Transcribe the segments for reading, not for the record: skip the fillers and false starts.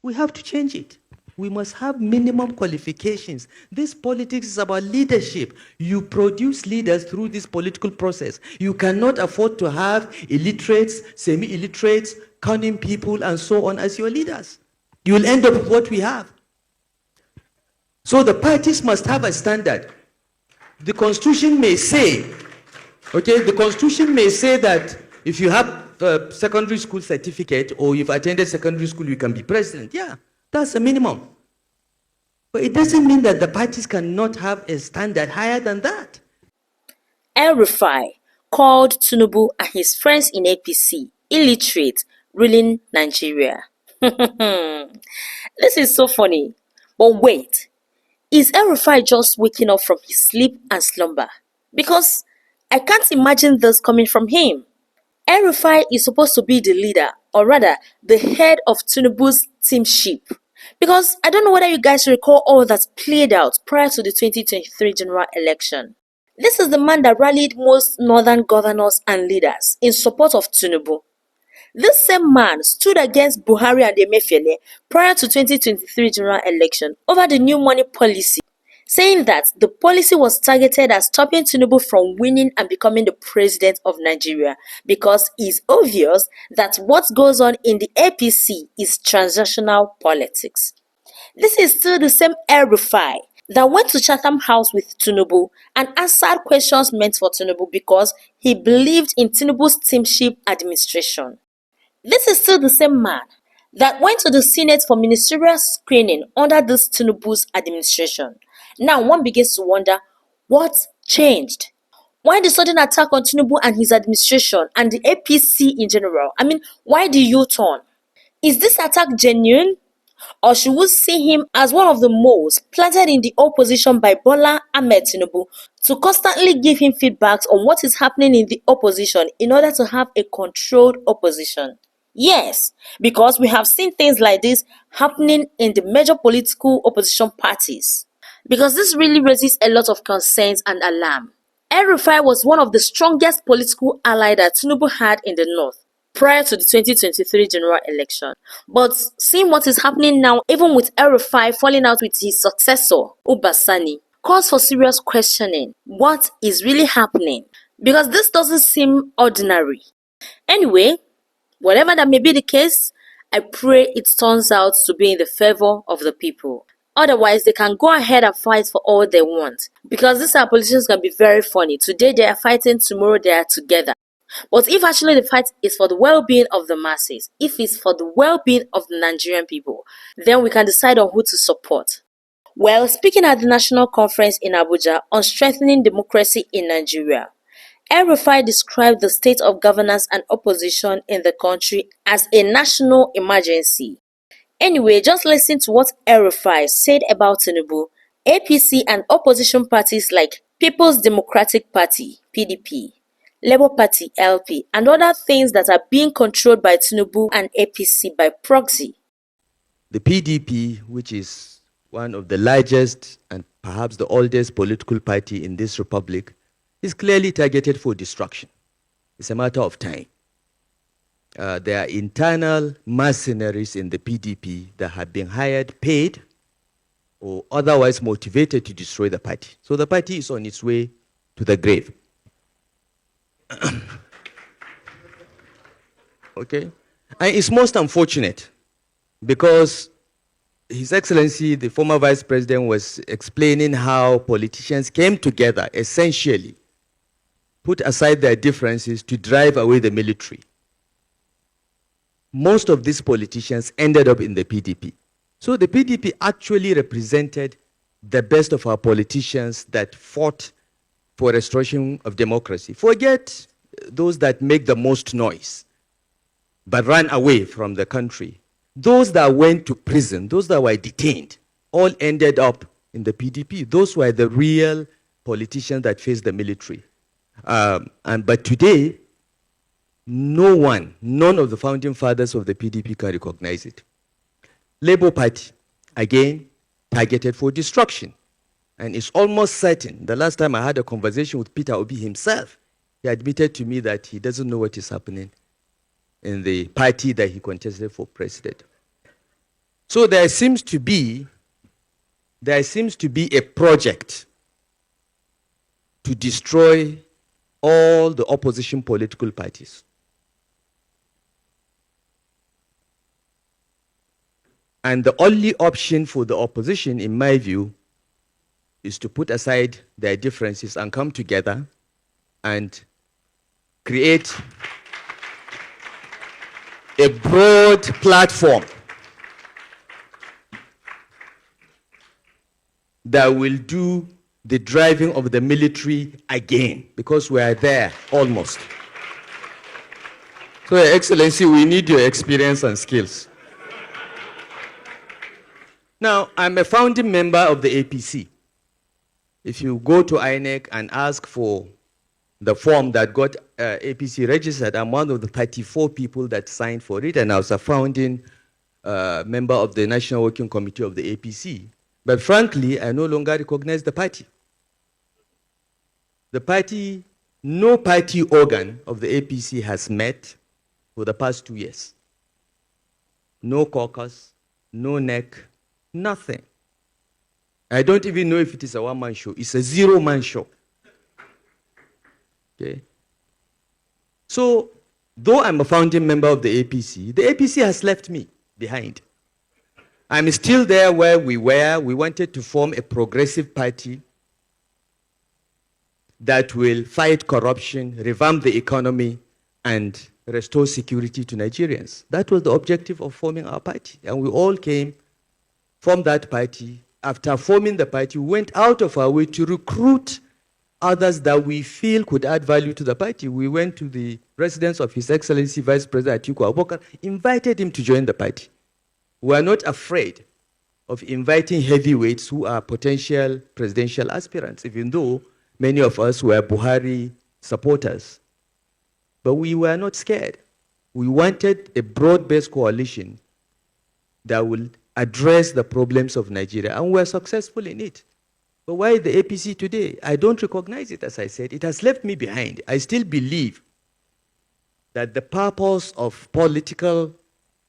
We have to change it. We must have minimum qualifications. This politics is about leadership. You produce leaders through this political process. You cannot afford to have illiterates, semi-illiterates, cunning people, and so on as your leaders. You will end up with what we have. So the parties must have a standard. The Constitution may say, okay, the Constitution may say that if you have a secondary school certificate or you've attended secondary school, you can be president. Yeah, that's a minimum. But it doesn't mean that the parties cannot have a standard higher than that. El-Rufai called Tinubu and his friends in APC illiterate, ruling Nigeria. This is so funny. But wait, is El-Rufai just waking up from his sleep and slumber? Because I can't imagine this coming from him. El-Rufai is supposed to be the leader, or rather, the head of Tinubu's team ship. Because I don't know whether you guys recall all that played out prior to the 2023 general election. This is the man that rallied most northern governors and leaders in support of Tinubu. This same man stood against Buhari and Emefiele prior to 2023 general election over the new money policy, saying that the policy was targeted at stopping Tinubu from winning and becoming the president of Nigeria because it's obvious that what goes on in the APC is transactional politics. This is still the same El-Rufai that went to Chatham House with Tinubu and answered questions meant for Tinubu because he believed in Tinubu's teamship administration. This is still the same man that went to the Senate for ministerial screening under this Tinubu's administration. Now one begins to wonder, what changed? Why the sudden attack on Tinubu and his administration and the APC in general? I mean, why the U-turn? Is this attack genuine? Or should we see him as one of the most planted in the opposition by Bola Ahmed Tinubu to constantly give him feedbacks on what is happening in the opposition in order to have a controlled opposition? Yes, because we have seen things like this happening in the major political opposition parties. Because this really raises a lot of concerns and alarm. El-Rufai was one of the strongest political allies that Tinubu had in the north prior to the 2023 general election. But seeing what is happening now, even with El-Rufai falling out with his successor, Ubasani, calls for serious questioning. What is really happening? Because this doesn't seem ordinary. Anyway, whatever that may be the case, I pray it turns out to be in the favor of the people. Otherwise, they can go ahead and fight for all they want. Because these our politicians can be very funny. Today they are fighting, tomorrow they are together. But if actually the fight is for the well-being of the masses, if it's for the well-being of the Nigerian people, then we can decide on who to support. Well, speaking at the National Conference in Abuja on strengthening democracy in Nigeria, El-Rufai described the state of governance and opposition in the country as a national emergency. Anyway, just listen to what El-Rufai said about Tinubu, APC and opposition parties like People's Democratic Party, PDP, Labour Party, LP, and other things that are being controlled by Tinubu and APC by proxy. The PDP, which is one of the largest and perhaps the oldest political party in this republic, is clearly targeted for destruction. It's a matter of time. There are internal mercenaries in the PDP that have been hired, paid, or otherwise motivated to destroy the party. So the party is on its way to the grave. Okay? And it's most unfortunate because His Excellency, the former Vice President, was explaining how politicians came together, essentially, put aside their differences to drive away the military. Most of these politicians ended up in the PDP. So the PDP actually represented the best of our politicians that fought for restoration of democracy. Forget those that make the most noise, but ran away from the country. Those that went to prison, those that were detained, all ended up in the PDP. Those were the real politicians that faced the military. But today, none of the founding fathers of the PDP can recognize it. Labour Party, again, targeted for destruction. And it's almost certain, the last time I had a conversation with Peter Obi himself, he admitted to me that he doesn't know what is happening in the party that he contested for president. So there seems to be a project to destroy all the opposition political parties. And the only option for the opposition, in my view, is to put aside their differences and come together and create a broad platform that will do the driving of the military again, because we are there almost. So, Your Excellency, we need your experience and skills. Now, I'm a founding member of the APC. If you go to INEC and ask for the form that got APC registered, I'm one of the 34 people that signed for it, and I was a founding member of the National Working Committee of the APC. But frankly, I no longer recognize the party. The party, no party organ of the APC has met for the past 2 years. No caucus, no NEC, nothing. I don't even know if it is a one-man show. It's a zero-man show. Okay. So, though I'm a founding member of the APC has left me behind. I'm still there where we were. We wanted to form a progressive party that will fight corruption, revamp the economy, and restore security to Nigerians. That was the objective of forming our party. And we all came from that party. After forming the party, we went out of our way to recruit others that we feel could add value to the party. We went to the residence of His Excellency Vice President Atiku Abubakar, invited him to join the party. We are not afraid of inviting heavyweights who are potential presidential aspirants, even though many of us were Buhari supporters. But we were not scared. We wanted a broad-based coalition that will address the problems of Nigeria, and we're successful in it. But why the APC today? I don't recognize it, as I said. It has left me behind. I still believe that the purpose of political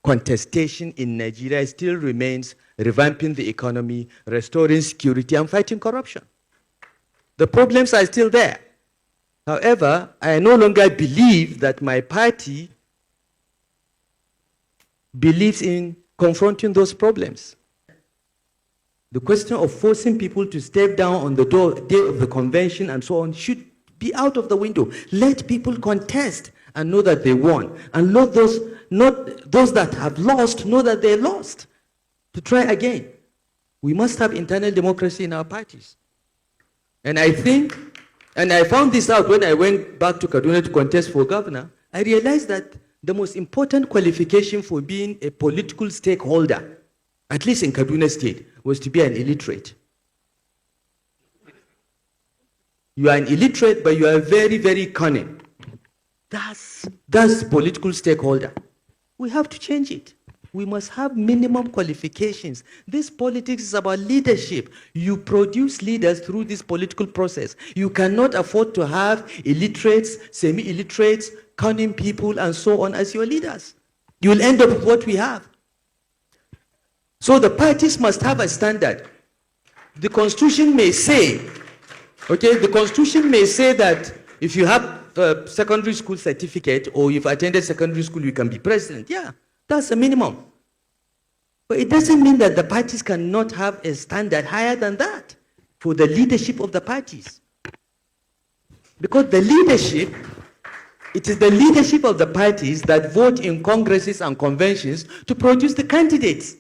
contestation in Nigeria still remains revamping the economy, restoring security, and fighting corruption. The problems are still there. However, I no longer believe that my party believes in confronting those problems. The question of forcing people to step down on the day of the convention and so on should be out of the window. Let people contest and know that they won. And not those that have lost know that they lost. To try again. We must have internal democracy in our parties. And I think, and I found this out when I went back to Kaduna to contest for governor, I realized that the most important qualification for being a political stakeholder, at least in Kaduna State, was to be an illiterate. You are an illiterate, but you are very, very cunning. That's political stakeholder. We have to change it. We must have minimum qualifications. This politics is about leadership. You produce leaders through this political process. You cannot afford to have illiterates, semi-illiterates, cunning people, and so on as your leaders. You will end up with what we have. So the parties must have a standard. The Constitution may say, okay, the Constitution may say that if you have a secondary school certificate or you've attended secondary school, you can be president. Yeah. That's a minimum. But it doesn't mean that the parties cannot have a standard higher than that for the leadership of the parties. Because the leadership, it is the leadership of the parties that vote in congresses and conventions to produce the candidates.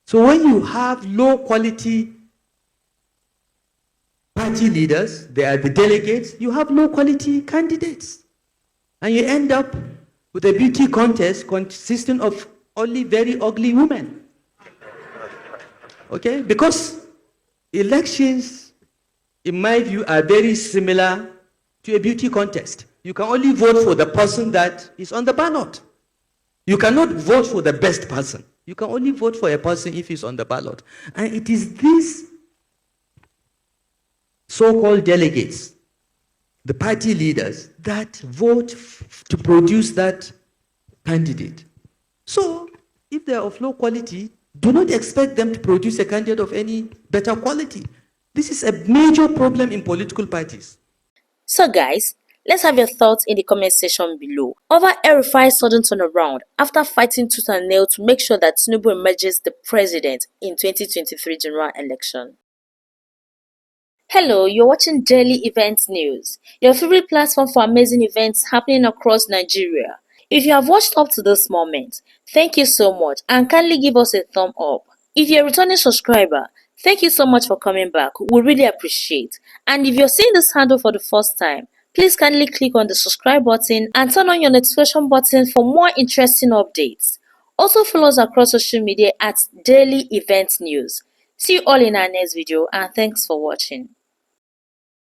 So when you have low quality party leaders, they are the delegates, you have low quality candidates. And you end up with a beauty contest consisting of only very ugly women. Okay? Because elections, in my view, are very similar to a beauty contest. You can only vote for the person that is on the ballot. You cannot vote for the best person. You can only vote for a person if he's on the ballot. And it is these so-called delegates, the party leaders, that vote to produce that candidate. So If they are of low quality, do not expect them to produce a candidate of any better quality. This is a major problem in political parties. So guys, let's have your thoughts in the comment section below over El-Rufai's sudden turnaround after fighting tooth and nail to make sure that Tinubu emerges the president in 2023 general election. Hello, you're watching Daily Events News, your favorite platform for amazing events happening across Nigeria. If you have watched up to this moment, thank you so much and kindly give us a thumb up. If you're a returning subscriber, thank you so much for coming back. We really appreciate. And if you're seeing this handle for the first time, please kindly click on the subscribe button and turn on your notification button for more interesting updates. Also follow us across social media at Daily Event News. See you all in our next video and thanks for watching.